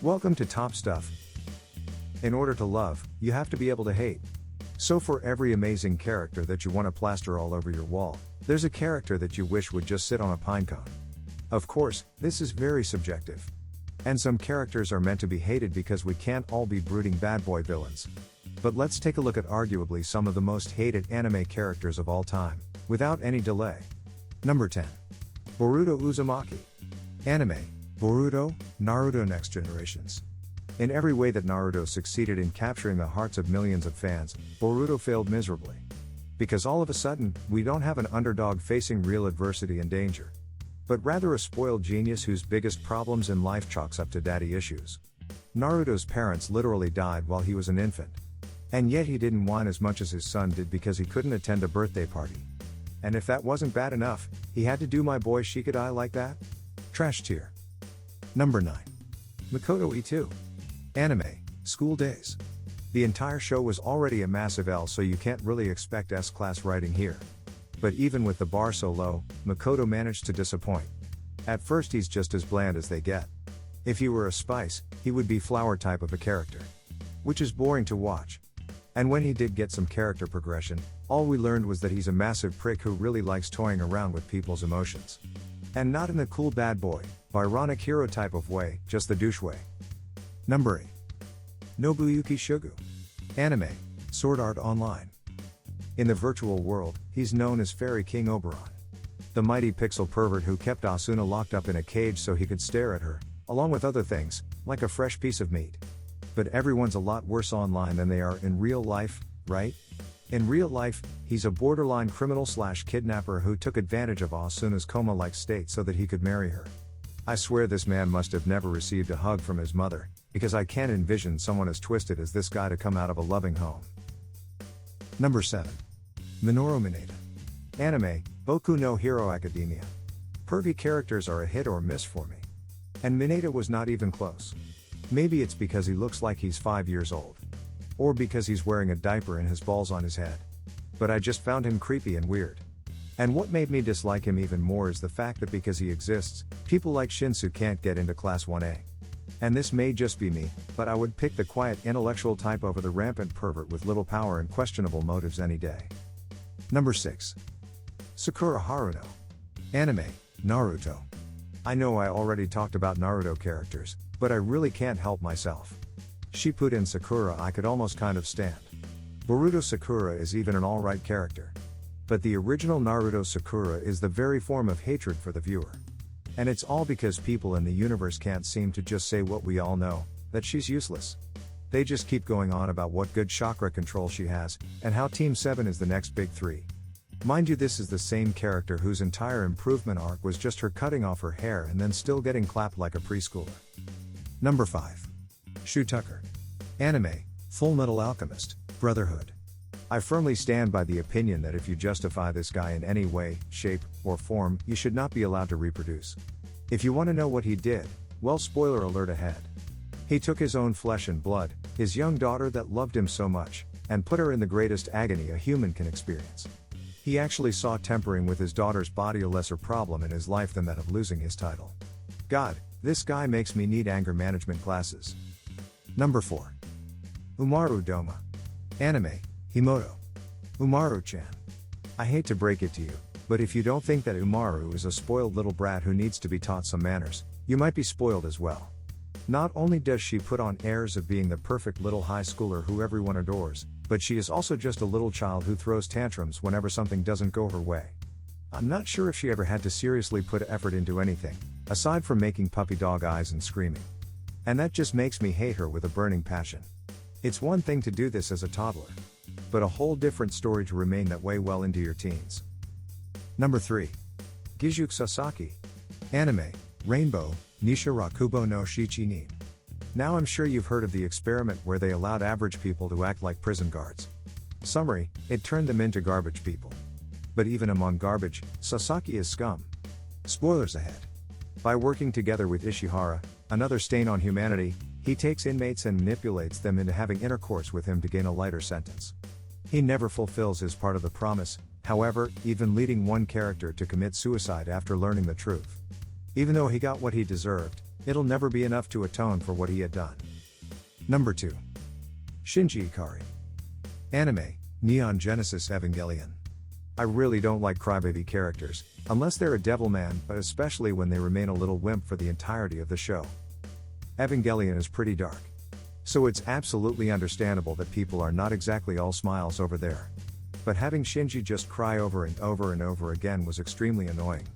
Welcome to Top Stuff. In order to love, you have to be able to hate. So for every amazing character that you want to plaster all over your wall, there's a character that you wish would just sit on a pinecone. Of course, this is very subjective. And some characters are meant to be hated because we can't all be brooding bad boy villains. But let's take a look at arguably some of the most hated anime characters of all time, without any delay. Number 10. Boruto Uzumaki. Anime, Boruto, Naruto Next Generations. In every way that Naruto succeeded in capturing the hearts of millions of fans, Boruto failed miserably. Because all of a sudden, we don't have an underdog facing real adversity and danger, but rather a spoiled genius whose biggest problems in life chalks up to daddy issues. Naruto's parents literally died while he was an infant. And yet he didn't whine as much as his son did because he couldn't attend a birthday party. And if that wasn't bad enough, he had to do my boy Shikadai like that? Trash tier. Number 9. Makoto E2. Anime, School Days. The entire show was already a massive L, so you can't really expect S-class writing here. But even with the bar so low, Makoto managed to disappoint. At first he's just as bland as they get. If he were a spice, he would be flower type of a character, which is boring to watch. And when he did get some character progression, all we learned was that he's a massive prick who really likes toying around with people's emotions. And not in the cool bad boy, Byronic hero type of way, just the douche way. Number 8. Nobuyuki Shugu. Anime, Sword Art Online. In the virtual world, he's known as Fairy King Oberon, the mighty pixel pervert who kept Asuna locked up in a cage so he could stare at her, along with other things, like a fresh piece of meat. But everyone's a lot worse online than they are in real life, right? In real life, he's a borderline criminal/kidnapper who took advantage of Asuna's coma-like state so that he could marry her. I swear this man must have never received a hug from his mother, because I can't envision someone as twisted as this guy to come out of a loving home. Number 7. Minoru Mineta. Anime, Boku no Hero Academia. Pervy characters are a hit or miss for me. And Mineta was not even close. Maybe it's because he looks like he's 5 years old. Or because he's wearing a diaper and has balls on his head. But I just found him creepy and weird. And what made me dislike him even more is the fact that because he exists, people like Shinsu can't get into Class 1A. And this may just be me, but I would pick the quiet intellectual type over the rampant pervert with little power and questionable motives any day. Number 6. Sakura Haruno. Anime, Naruto. I know I already talked about Naruto characters, but I really can't help myself. Shippuden Sakura I could almost kind of stand. Boruto Sakura is even an alright character. But the original Naruto Sakura is the very form of hatred for the viewer. And it's all because people in the universe can't seem to just say what we all know, that she's useless. They just keep going on about what good chakra control she has, and how Team 7 is the next big 3. Mind you, this is the same character whose entire improvement arc was just her cutting off her hair and then still getting clapped like a preschooler. Number 5. Shu Tucker. Anime, Full Metal Alchemist, Brotherhood. I firmly stand by the opinion that if you justify this guy in any way, shape, or form, you should not be allowed to reproduce. If you want to know what he did, well, spoiler alert ahead. He took his own flesh and blood, his young daughter that loved him so much, and put her in the greatest agony a human can experience. He actually saw tempering with his daughter's body a lesser problem in his life than that of losing his title. God, this guy makes me need anger management classes. Number 4. Umaru Doma. Anime, Himoto. Umaru-chan. I hate to break it to you, but if you don't think that Umaru is a spoiled little brat who needs to be taught some manners, you might be spoiled as well. Not only does she put on airs of being the perfect little high schooler who everyone adores, but she is also just a little child who throws tantrums whenever something doesn't go her way. I'm not sure if she ever had to seriously put effort into anything, aside from making puppy dog eyes and screaming. And that just makes me hate her with a burning passion. It's one thing to do this as a toddler, but a whole different story to remain that way well into your teens. Number 3. Gijuke Sasaki. Anime, Rainbow, Nisha Rakubo no Shichinin. Now I'm sure you've heard of the experiment where they allowed average people to act like prison guards. Summary, it turned them into garbage people. But even among garbage, Sasaki is scum. Spoilers ahead. By working together with Ishihara, another stain on humanity, he takes inmates and manipulates them into having intercourse with him to gain a lighter sentence. He never fulfills his part of the promise, however, even leading one character to commit suicide after learning the truth. Even though he got what he deserved, It'll never be enough to atone for what he had done. Number 2. Shinji Ikari. Anime, Neon Genesis Evangelion. I really don't like crybaby characters, unless they're a devilman, but especially when they remain a little wimp for the entirety of the show. Evangelion is pretty dark. So it's absolutely understandable that people are not exactly all smiles over there. But having Shinji just cry over and over and over again was extremely annoying.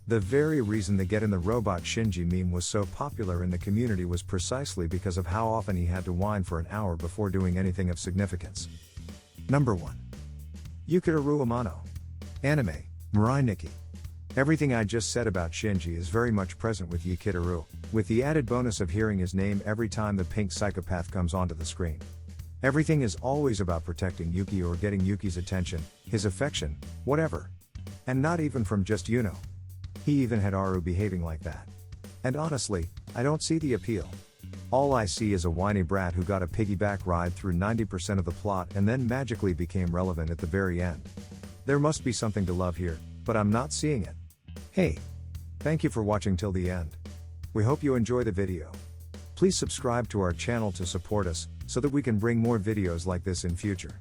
The very reason the Get in the Robot Shinji meme was so popular in the community was precisely because of how often he had to whine for an hour before doing anything of significance. Number 1. Yukiteru Amano. Anime, Mirai Nikki. Everything I just said about Shinji is very much present with Yukiteru, with the added bonus of hearing his name every time the pink psychopath comes onto the screen. Everything is always about protecting Yuki or getting Yuki's attention, his affection, whatever. And not even from just Yuno. He even had Aru behaving like that. And honestly, I don't see the appeal. All I see is a whiny brat who got a piggyback ride through 90% of the plot and then magically became relevant at the very end. There must be something to love here, but I'm not seeing it. Hey! Thank you for watching till the end. We hope you enjoy the video. Please subscribe to our channel to support us, so that we can bring more videos like this in future.